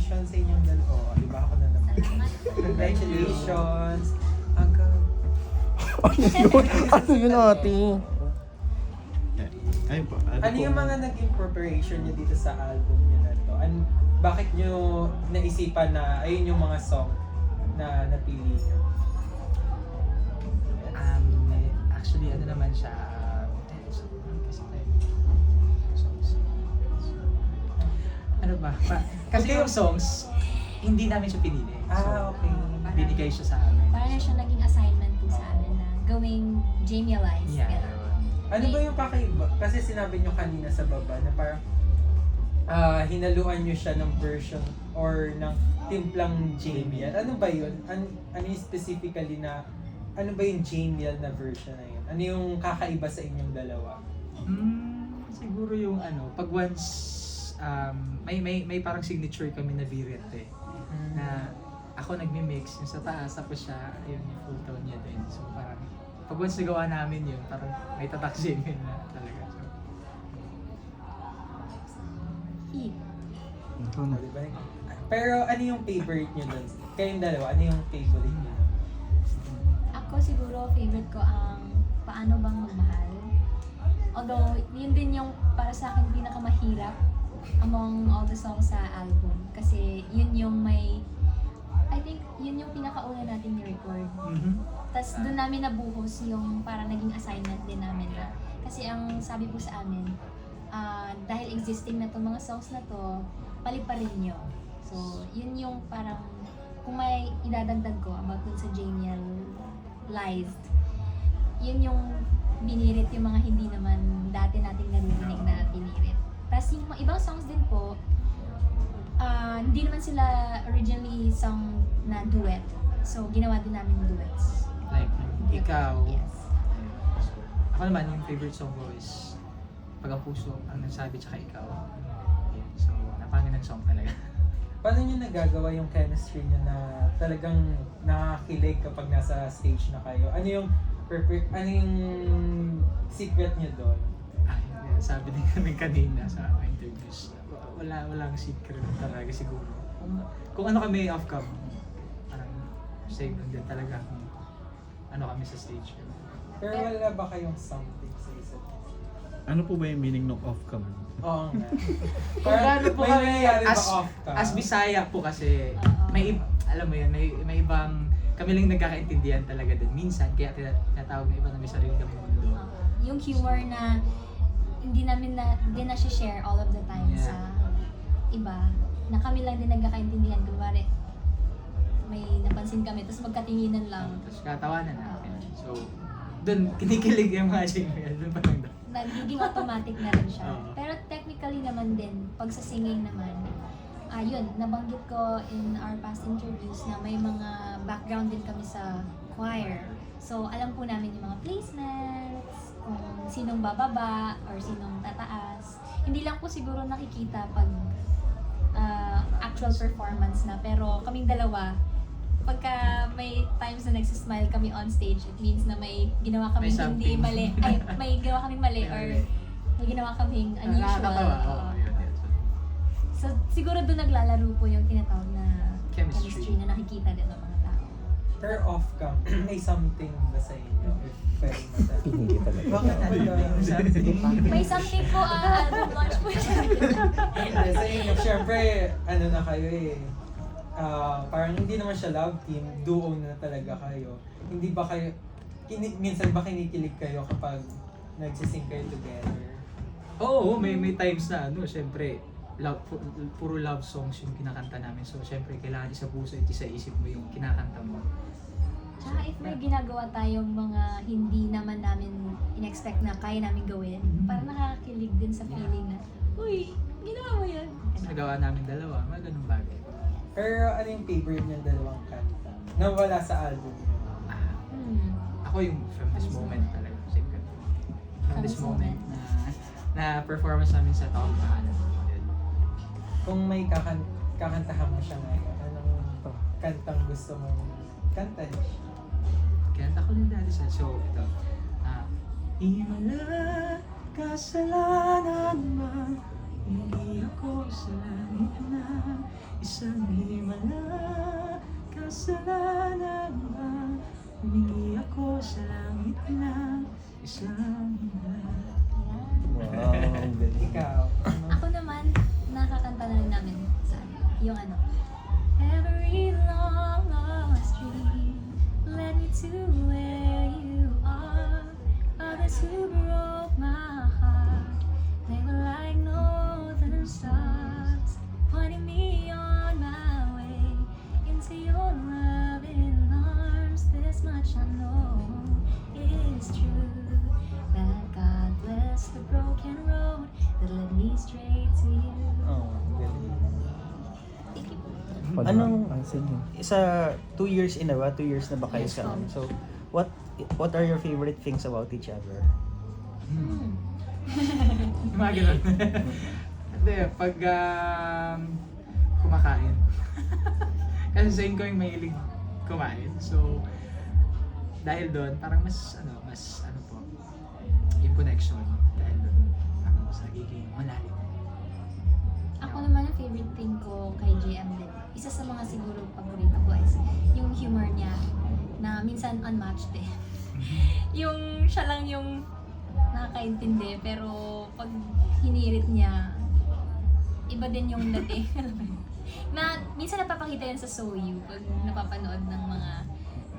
congratulations sa inyong dalawa. Oh, di ba ako na naman? Salamat. Congratulations. Hanggang... Ano yun ate? Ayun po. Ano yung mga naging preparation niyo dito sa album niyo na to? Bakit niyo naisipan na ayun yung mga song na napili niyo? Actually, ano naman siya, ano ba? Kasi yung songs, hindi namin siya pinili. Okay. Binigay siya sa amin. Parang na siya naging assignment po sa amin na gawing Jamie Alice. Yeah. Ano ba yung kakaiba? Kasi sinabi niyo kanina sa baba na parang hinaluan niyo siya ng version or ng timplang Jamiel. Ano ba yun? Ano yung specifically na ano ba yung Jamiel na version na yun? Ano yung kakaiba sa inyong dalawa? Siguro yung pag once may parang signature kami na birit na ako nagmi-mix yung sa taas tapos siya ayun yung full tone niya din. So parang pag once nagawa namin yun, parang may tatak Jamie na talaga. So, Hit. Diba? Pero ano yung favorite niyo dun? Kayong dalawa, ano yung favorite niyo? Ako siguro favorite ko ang Paano Bang Magmahal. Although, yun din yung para sa akin pinakamahirap among all the songs sa album. Kasi yun yung I think yun yung pinakauna natin ni-record. Tapos doon namin nabuhos yung parang naging assignment din namin na. Kasi ang sabi po sa amin, dahil existing na to mga songs na to, paliparin nyo. So, yun yung parang, kung may idadagdag ko about dun sa Jamiel Lies, yun yung binirit yung mga hindi naman dati nating naririnig na binirit. Tapos yung mga ibang songs din po, hindi naman sila originally song na duet. So, ginawa din namin duets. like, ikaw, Yes. ako naman yung favorite song ko is Pag ang Puso ang Nagsabi tsaka Ikaw. So, napangin ng song talaga. Paano niyo nagagawa yung chemistry niyo na talagang nakakilig kapag nasa stage na kayo? Ano yung secret niyo doon? Sabi din namin kanina sa mga interviews, walang secret talaga siguro. Kung ano kami off-cam, parang same lang din talaga kung ano kami sa stage. Pero wala ba kayong something sa isa't isa? Ano po ba yung meaning ng off-cam? Oo nga. Kung gaano po may kami, nangyayari ba as off-cam? Bisaya po kasi, alam mo yun, may ibang, kami lang nagkakaintindihan talaga din. Minsan, kaya tinatawag na iba na may sarili kami mundo. Yung humor na hindi na share all of the time Yeah. sa iba, na kami lang din nagkakaintindihan. Kunwari, may napansin kami, tapos magkatinginan lang. Tapos katawanan natin. So, dun, kinikilig yung mga Jamie. Dun pa lang doon. Nagiging automatic na rin siya. Oo. Pero technically naman din, pag sa singing naman, yun, nabanggit ko in our past interviews na may mga background din kami sa choir. So, alam po namin yung mga placements, kung sinong bababa or sinong tataas. Hindi lang po siguro nakikita pag actual performance na, pero kaming dalawa, pagka may times na nagsismile kami on stage, it means na may ginawa kaming May hindi something. mali, may ginawa kaming mali or may ginawa kaming unusual. Nakakatawa. Oo, Oo. yun. So, siguro doon naglalaro po yung tinatawag na Chemistry. chemistry na nakikita din ng mga tao. Pero off-cam, may something ba sa inyo? If pwede masabi. Hindi talaga. Bakit ano ba? May something po, album launch po siya. Sa inyo, syempre, ano na kayo eh. Parang hindi naman siya love team, duo na talaga kayo. Hindi ba kayo, minsan ba kinikilig kayo kapag nagsising kayo together? Oo, may times na syempre, puro love songs yung kinakanta namin. So, syempre, kailangan isa puso at isa isip mo yung kinakanta mo. Tsaka if may ginagawa tayong mga hindi naman namin in-expect na kaya namin gawin, parang nakakakilig din sa feeling na, uy, ginawa mo yan. Tapos nagawa namin dalawa, mga ganun bagay. Pero ano yung favorite niyong dalawang kanta? Na wala sa album niyo? Ako yung From This Moment talaga. Same kanta. From This Moment na performance namin sa taong bahala. Kung may kakantahan mo siya ngayon, anong kantang gusto mong kantahin? Kanta ko din dati sa show. Ito. Himala, kasalanan man, Humingi ako sa langit na isang himala. Kasalanan ba? Humingi ako sa langit na isang himala. Wow, ang galing. Ikaw. Ako naman, nakakanta na rin namin sa yung ano. Every long lost dream led me to where you are. Others who broke my heart, they were like northern stars, pointing me on my way into your loving arms. This much I know is true, that God bless the broken road that led me straight to you. Oh, ang galing. Thank you. Anong- Sige. Sa 2 years in a row, 2 years na ba kayo Yes, sa ma'am. So, what are your favorite things about each other? Yung mga ganun. Hindi, pag kumakain. Kasi sa inyo yung mahilig kumain. So, dahil doon, parang mas po, yung connection. Dahil doon, parang mas nagiging malalim. Ako naman ang favorite thing ko kay JM din. Isa sa mga siguro paborito ko is yung humor niya na minsan unmatched eh. Yung siya lang yung nakakaintindi pero pag hinirit niya, iba din yung dating. Na minsan napapakita yan sa So You pag napapanood ng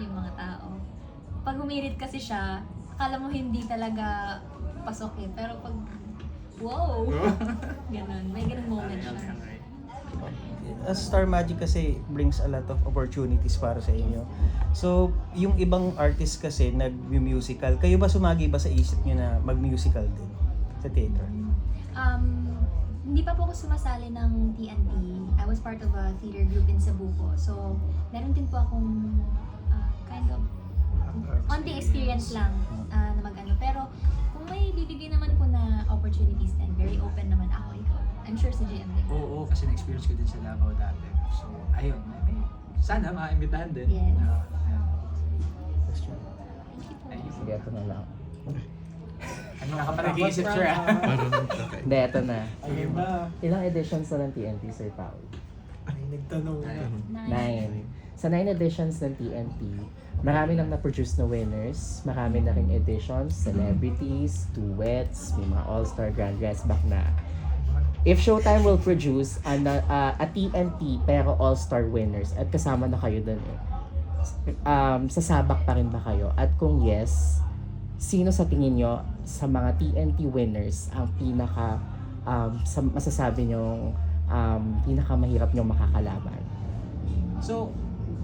yung mga tao. Pag humirit kasi siya, akala mo hindi talaga pasok eh. Pero pag wow! Ganon. May ganun moment siya. Star Magic kasi brings a lot of opportunities para sa inyo. So, yung ibang artist kasi nag-musical. Kayo ba sumagi ba sa isip niyo na mag-musical din sa theater? Hindi pa po ako sumasali ng TNT. I was part of a theater group in Cebu po. So, meron din po akong kind of onting experience lang na mag-ano. Pero, kung may bibigyan naman po na opportunities then very open naman ako. Ikaw. I'm sure si JM din. Oo, kasi na-experience ko din sa Davao dati. So, ayun, sana maimbitahan din. Yes. Ayun. Question. Thank you po. Thank you. Sige, ito na lang. Ano ka pa nag-iisip, sir? Hindi, ito na. Ayun ba? Ilang editions na ng TNT, Sir Paul? Ay, nagtanong na. 9. Sa 9 editions ng TNT, marami nang na-produce na winners, marami na ring editions, celebrities, duets, may mga all-star grand dress back na. If Showtime will produce a TNT pero all-star winners at kasama na kayo dun eh, sasabak pa rin ba kayo? At kung yes, sino sa tingin nyo sa mga TNT winners ang pinaka masasabi nyo pinakamahirap nyo makakalaban? So,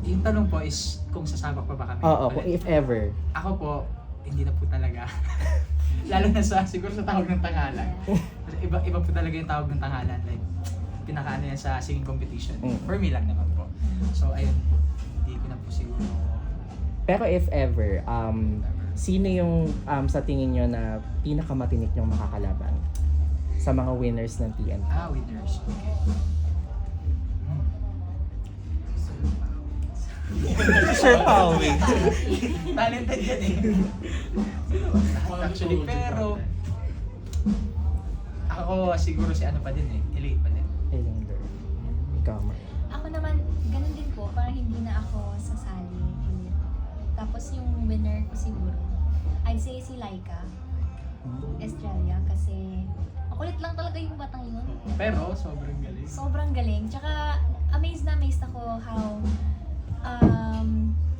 yung tanong po is kung sasabak pa ba kami? Oo, ulit? if ever. Ako po, hindi na po talaga. Lalo na siguro sa tawag ng tangalan. Kasi iba po talaga yung tawag ng tangalan. Like, pinakaano yan sa singing competition. Mm. For me lang naman po. So, ayun po. Hindi ko na po siguro. Pero if ever, sino yung sa tingin nyo na pinakamatinik nyong makakalaban sa mga winners ng TNT? Winners. Okay. Sir Paul. Talented yan eh. Actually, pero ako siguro si ano pa din eh. Elite pa din. Elander. Ikaw, Mark. Ako naman, ganun din po. Parang hindi na ako sasali ulit. Tapos yung winner ko siguro, I'd say si Laika Estrella kasi makulit lang talaga yung batang yun. Pero sobrang galing. Sobrang galing. Tsaka amazed ako how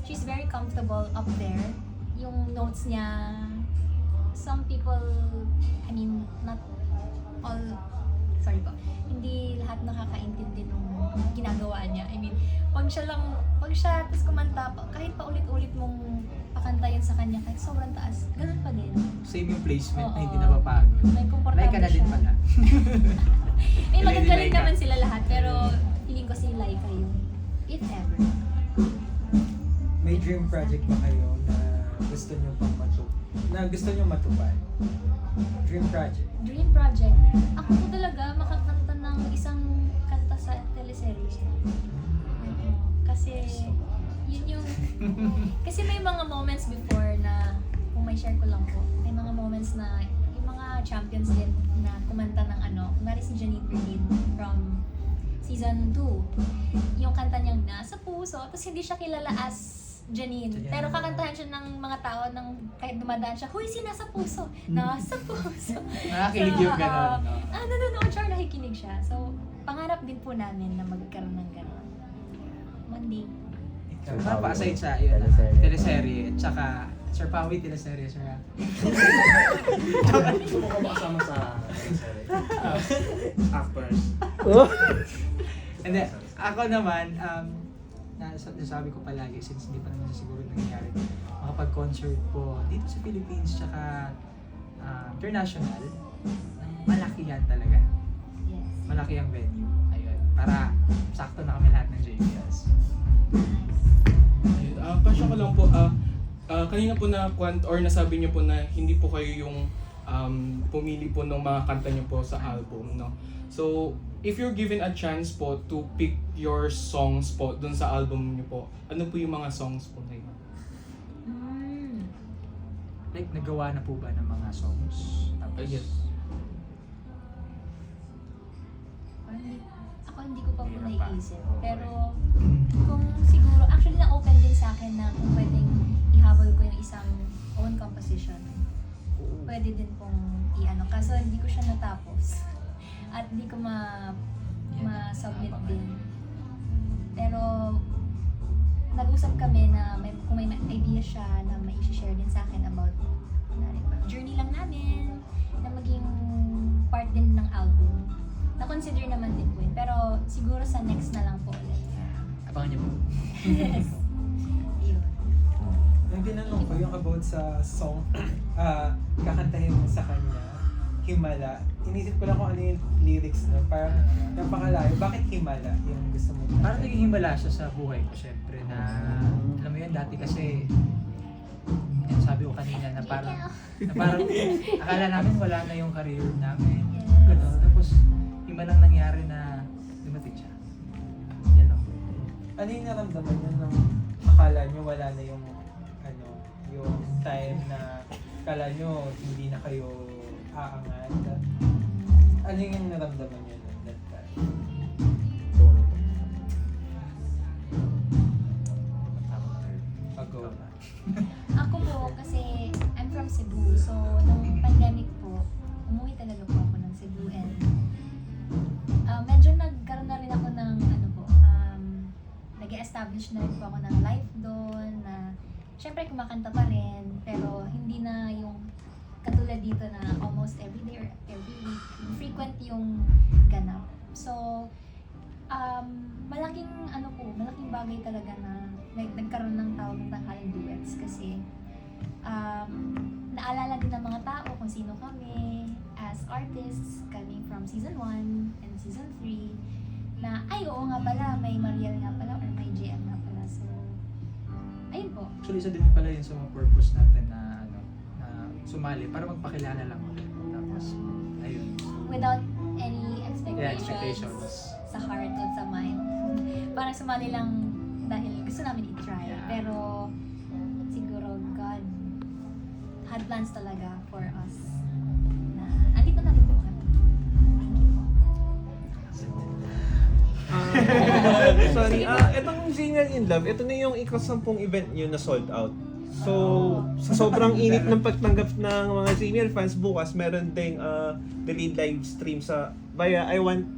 she's very comfortable up there. Yung notes niya, some people, I mean, not all, sorry po, hindi lahat nakakaintindi nung ginagawa niya. I mean, pag siya tapos kumanta, kahit pa ulit-ulit mong pakantayin sa kanya, kahit sobrang taas, ganun pa din. Same yung placement na Oo. hindi napapagod. May komportable Like ka na din siya. pala. May Lady magagaling Laika. naman sila lahat, pero feeling ko si Laika yung if ever. May dream project ba kayo na gusto nyo pang matupad? Dream project. Dream project. Ako po talaga makakanta ng isang kanta sa teleserye. Kasi yun yung kasi may mga moments before na kung may share ko lang po. May mga moments na yung mga mga champions din na kumanta ng ano, kunwari si Janine Perlin from season 2. Yung kanta niyang Nasa Puso, tapos hindi siya kilala as Janine. Pero kakantahan siya ng mga tao ng kahit dumadaan siya, "Huy, si Nasa Puso! Nasa Puso!" Nakakilig yung gano'n. No? Nanonood siya, nakikinig siya. So, pangarap din po namin na magkaroon ng gano'n. One day. Para pa aside sa yun, teleserye, at saka Sir Pawi, teleserye, Sir. Gusto mo ka makasama sa actors? And then, ako naman, nasabi ko palagi, since hindi pa naman siguro nangyayari, makapag-concert po dito sa Philippines, tsaka international, malaki yan talaga. Yes. Malaki ang venue. Ayun. Para sakto na kami lahat ng JBLs. Kasya ko lang po, kanina po na nasabi niyo po na hindi po kayo yung pumili po ng mga kanta niyo po sa album, no? So, if you're given a chance po to pick your songs po dun sa album niyo po, ano po yung mga songs po na yun? Like, nagawa na po ba ng mga songs? Tapos, Yes. Ako hindi ko pa po naiisip. Pero kung siguro, actually na-open din sa akin na kung pwedeng ihabol ko yung isang own composition. Pwede din pong i-ano. Kaso hindi ko siya natapos. At hindi ko ma-submit din. Pero nag-usap kami na kung may idea siya na may i-share din sa akin about journey lang namin, na maging part din ng album. Na-consider naman din po yun. Pero siguro sa next na lang po ulit. abangan niyo po. Yes. Yun. Yung tinanong ko, yung about sa song, kakantahin mo sa kanya, Himala. Inisip ko lang kung ano yung lyrics, no? Parang napakalayo. Bakit Himala yung gusto mo? Parang naging himala siya sa buhay ko, syempre, na alam mo yun, dati kasi yan sabi ko kanina na parang akala namin wala na yung career namin. Ganun. Tapos himalang nangyari na dumating siya. Yan lang. Ano yung naramdaman nyo nung akala nyo wala na yung yung time na akala nyo hindi na kayo aangat? Ano yung naramdaman nyo nung that time? Pag-go. Ako po, kasi I'm from Cebu. So, nung pandemic po, umuwi talaga po ako ng Cebu and medyo nagkaroon na rin ako ng nag-establish na rin po ako ng life doon na syempre kumakanta pa rin pero hindi na yung katulad dito na almost every day or every week frequent yung ganap. So, malaking bagay talaga na nagkaroon ng tawag ng tanghaling duets kasi naalala din ng mga tao kung sino kami as artists coming from season 1 and season 3 na ay oo nga pala, may Mariel nga pala or may JM nga pala. So, ayun po. Actually, isa din pala yun sa mga purpose natin na na sumali para magpakilala lang ulit. Tapos, ayun. Without any expectations, expectations. sa heart at sa mind. Parang sumali lang dahil gusto namin i-try. Yeah. Pero siguro God had plans talaga for us na andito na rin po kami. Thank you po. Sorry, etong Singer in Love, ito na yung ika-10 event nyo na sold out. So, sa sobrang init ng pagtanggap ng mga senior fans, bukas meron ding delayed live stream sa via I Want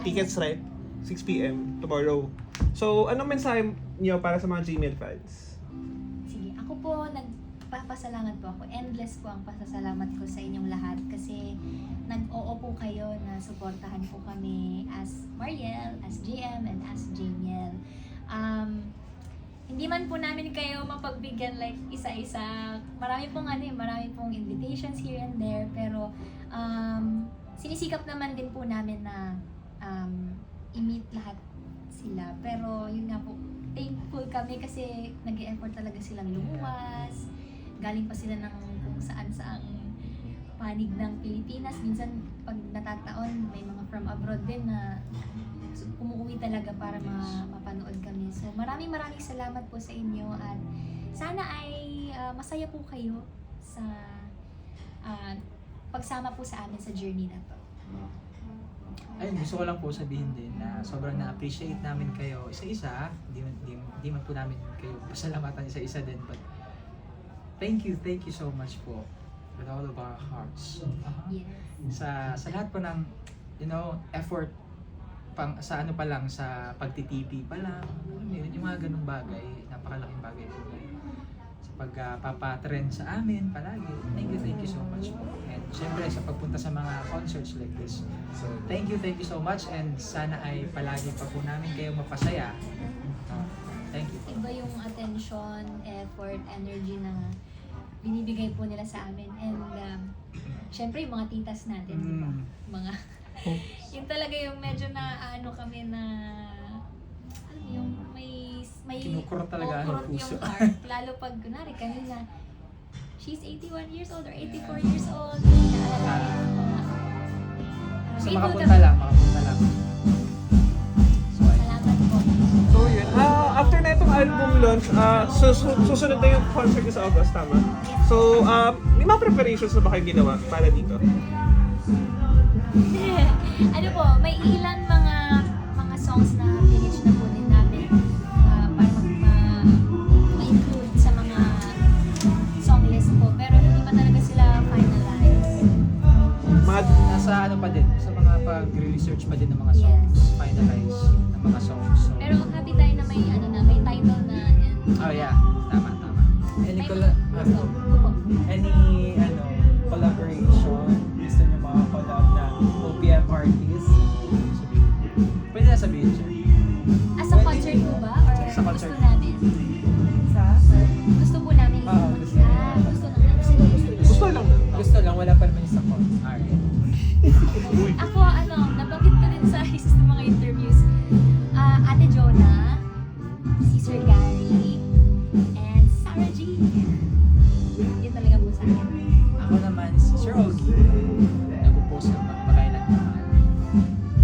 Tickets, right? 6 p.m. tomorrow. So, anong mensahe niyo para sa mga Gmail fans? Sige, ako po nagpapasalamat po ako. Endless po ang pasasalamat ko sa inyong lahat kasi nag-oo po kayo na suportahan po kami as Mariel, as JM, and as Jamiel. Hindi man po namin kayo mapagbigyan like isa-isa. Marami pong invitations here and there pero sinisikap naman din po namin na i-meet lahat sila. Pero yun nga po, thankful kami kasi nag-e-effort talaga silang lumuwas. Galing pa sila ng kung saan-saang panig ng Pilipinas. Minsan pag natataon, may mga from abroad din na umuwi talaga para mapanood kami. So maraming salamat po sa inyo at sana ay masaya po kayo sa pagsama po sa amin sa journey na to. Ayun, gusto ko lang po sabihin din na sobrang na-appreciate namin kayo isa-isa. Di man po namin kayo pasalamatan isa-isa din. But thank you so much po with all of our hearts. Yes. Sa lahat po ng, effort sa ano pa lang, sa pagtitipi pa lang, yun, yung mga ganung bagay, napakalaking bagay po yun. Sa pagpapatrend sa amin palagi. Thank you so much po. And syempre sa pagpunta sa mga concerts like this. So thank you so much, and sana ay palagi pa po namin kayo mapasaya. Thank you. Iba yung attention, effort, energy na binibigay po nila sa amin. And syempre yung mga titas natin, di ba? Mga, yun talaga yung medyo na ano kami na, alam mo yung may Kinukurot talaga ang kukurot puso. yung heart. Lalo pag, kunwari, kanina, she's 81 years old or 84 years old. Naalala yung mga, So people makapunta to- lang. So ayun. Salamat po. So yun, after na itong album launch, susunod na yung concert sa August, tama? So, may mga preparations na ba kayo ginawa para dito? Ano po, may ilan mga songs na finish na po din namin para ma-include sa mga song list po. Pero hindi pa talaga sila finalized. Nasa ano pa din, sa mga pag-research pa din ng mga songs, Yes. finalize ng mga songs. So, Pero happy tayo na may may title na and oh yeah, tama. Any, may colla- mga song. Opo. any collaboration? Gusto niyo mga collab na OPM artist? Pwede na sabihin siya. As a concert po ba? Or Sa concert. gusto namin? Gusto po namin. Oo, gusto. Gusto namin. Gusto lang. Gusto lang, wala pa naman sa concert. Alright. Ako, nabanggit ko din sa isa sa mga interviews. Ate Jonah, si Sir Gary, and Sarah G. Yun talaga po sa akin. Ako naman si Sir Ogie. Nag-post ng pagpakailan naman.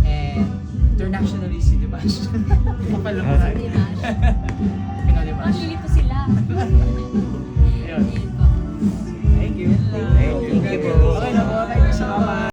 And internationally si Dimash. Kapalaman. Dimash.